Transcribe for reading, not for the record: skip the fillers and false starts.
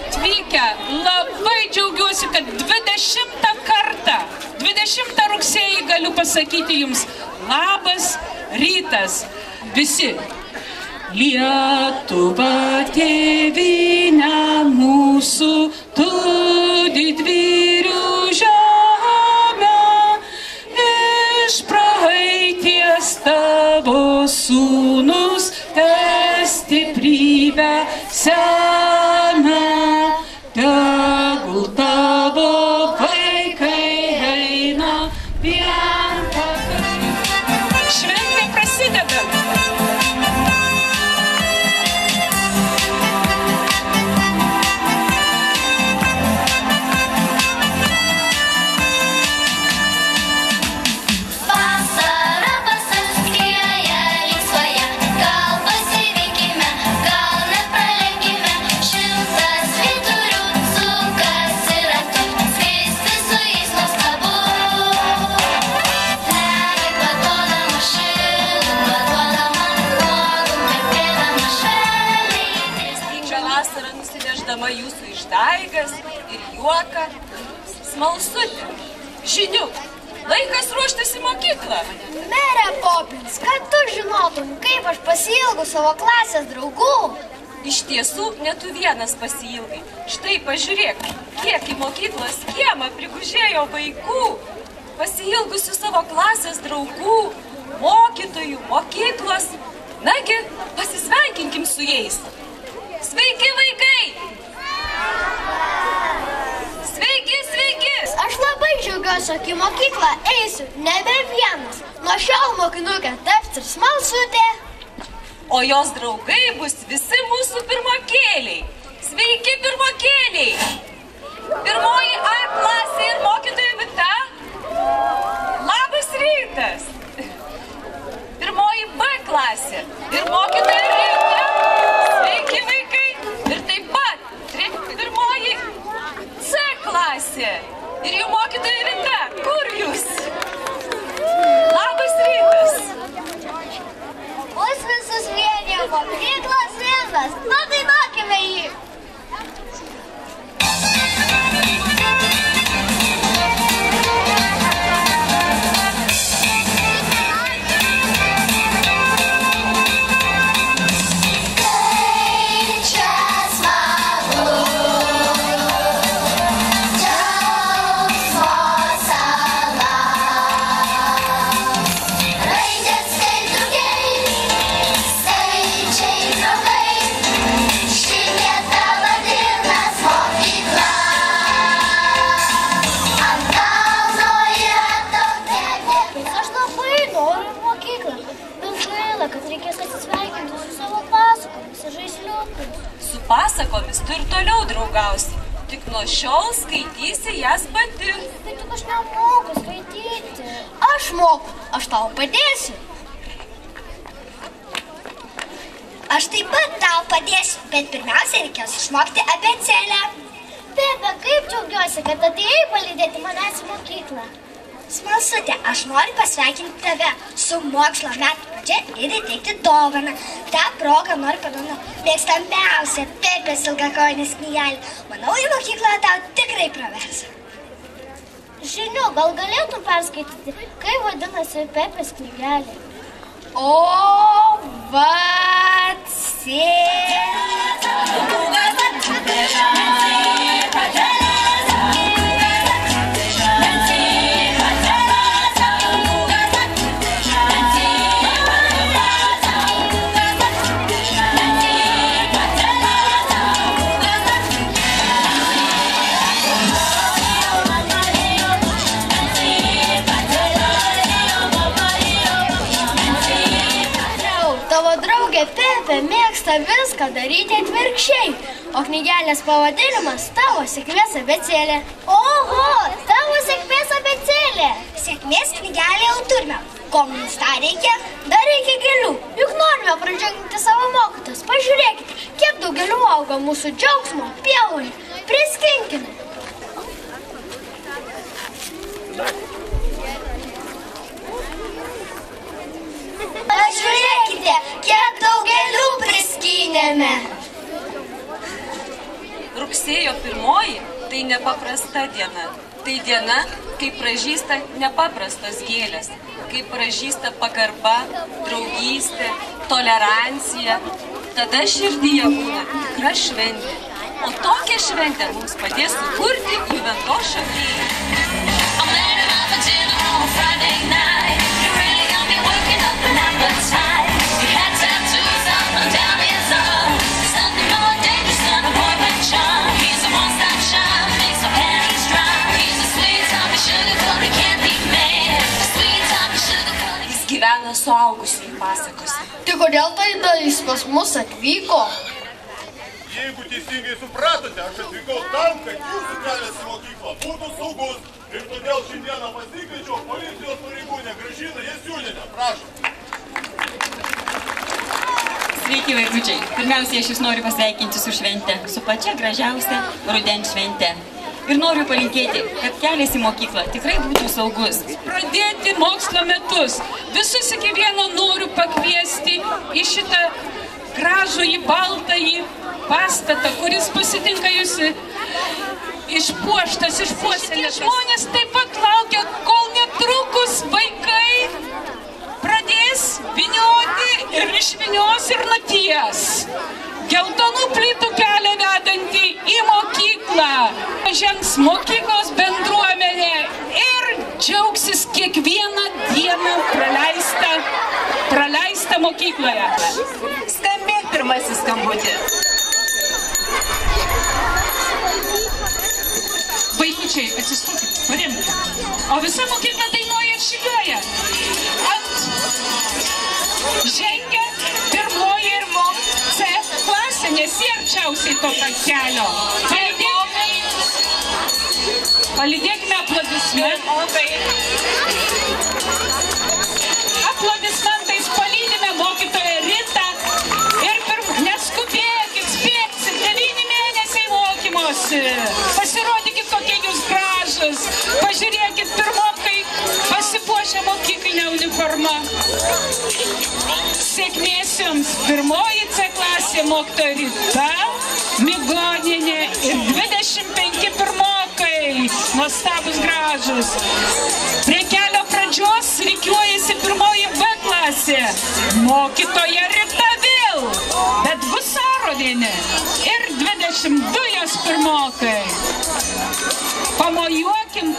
atvykę. Labai džiaugiuosi, kad 20 kartą, 20 rugsėjį galiu pasakyti jums labas rytas visi. Lietuva tėvynė mūsų, tu didvyrių žemė, iš praeities tavo sūnus stiprybę semia, tegul tavo vaikai eina vien pakai. Šventė prasideda. Jūsų išdaigas ir juoką. Smalsutė, žinių, laikas ruoštis į mokyklą. Mere Popins, kad tu žinotum, kaip aš pasiilgu savo klasės draugų. Iš tiesų, ne tu vienas pasiilgai. Štai pažiūrėk, kiek į mokyklos kiemą prigužėjo vaikų. Pasiilgusių savo klasės draugų, mokytojų, mokyklos. Nagi, pasisveikinkim su jais. Sveiki, vaikai! Sveiki, sveiki! Aš labai džiaugiuosi, kad į mokyklą eisiu nebe vienas. Nuo šiol mokinukė taps ir Smalsutė. O jos draugai bus visi mūsų pirmokėliai. Sveiki, pirmokėliai! Pirmoji A klasė ir mokytoja Vita. Labas rytas! Pirmoji B klasė ir mokytoja Rita. Sveiki, vaikai! Ir taip pat pirmoji C klasė ir jų mokytoja Rita. Kur jūs? Labas rytas! Mus visus vienijo mokyklos rimtas. Padainuokime jį. Pasakomis tu ir toliau draugausi, tik nuo šiol skaitysi jas pati. Bet tik aš nemoku skaityti. Aš moku, aš tau padėsiu. Aš taip pat tau padėsiu, bet pirmiausia reikės išmokti abėcėlę. Pepe, kaip džiaugiuosi, kad atėjai palydėti manęs į mokyklą. Smalsutė, aš noriu pasveikinti tave su mokslo metų pradžia ir įteikti dovaną. Ta proga noriu padovanoti mėgstamiausią Pepės ilgakojinės knygelę. Manau, į mokyklą tau tikrai pravers. Žinių, gal galėtum perskaityti, kaip vadinasi Pepės knygelė? O, vatsė. Pepė mėgsta viską daryti atvirkščiai, o knygelės pavadinimas tavo sėkmės abėcėlė. Oho, tavo sėkmės abėcėlė. Sėkmės knygelė jau turime. Ko mums dar reikia? Dar reikia gėlių, juk norime pradžiuginti savo mokytojus. Pažiūrėkite, kiek daug gėlių auga mūsų džiaugsmo pievoje. Priskinkime. Pažiūrėkite, kiek daug gėlių priskynėme. Rugsėjo 1 tai nepaprasta diena. Tai diena, kai pražysta nepaprastos gėlės, kai pražysta pagarba, draugystė, tolerancija. Tada širdyje būna tikra šventė. O tokią šventę mums padės sukurti Juventos šokėjai. Jis gyvena suaugusiųjų pasakose. Tai kodėl tada jis pas mus atvyko? Jeigu teisingai supratote, aš atvykau tam, kad jūsų kelias į mokyklą būtų saugus. Ir todėl šiandieną pasikviečiau policijos pareigūnę Gražiną Jasiūnienę. Prašom. Sveiki, vaikučiai. Pirmiausiai, aš jūs noriu pasveikinti su švente, su pačia gražiausia rudens švente. Ir noriu palinkėti, kad kelias į mokyklą tikrai būtų saugus. Pradėti mokslo metus. Visus iki vieno noriu pakviesti į šitą gražųjį baltąjį pastatą, kuris pasitinka jūs išpuoštas, išpuoselėtas. Žmonės taip pat laukia, kol netrukus vaikai pradės vynioti ir išvynios ir nuties. Geltonų plytų kelią vedantį į mokyklą. Žengs mokyklos bendruomenė ir džiaugsis kiekvieną dieną praleistą mokykloje. Skambėk pirmasis skambutį. Vaikučiai, atsistokit, paremkite. O visa mokykla dainuoja ir šyliuoja. Žengia pirmoji ir C klasė, nes jie arčiausiai to kelio. Palydėkime aplodismentais palydime mokytoją Ritą ir neskubėkit, spėksit, 9 mėnesiai mokymosi. Pasirodykit, kokie jūs gražus. Pažiūrėkit, pirmokai pasipuošę mokyklinę uniformą. Sėkmės jums, pirmoji C klasė mokytoja Rita Migonienė ir 25 pirmokai, nuostabus gražus. Prie kelio pradžios rikiuojasi pirmoji B klasė, mokytoja Rita vėl, bet Gusarovienė ir 22 jos pirmokai. Pamojuokim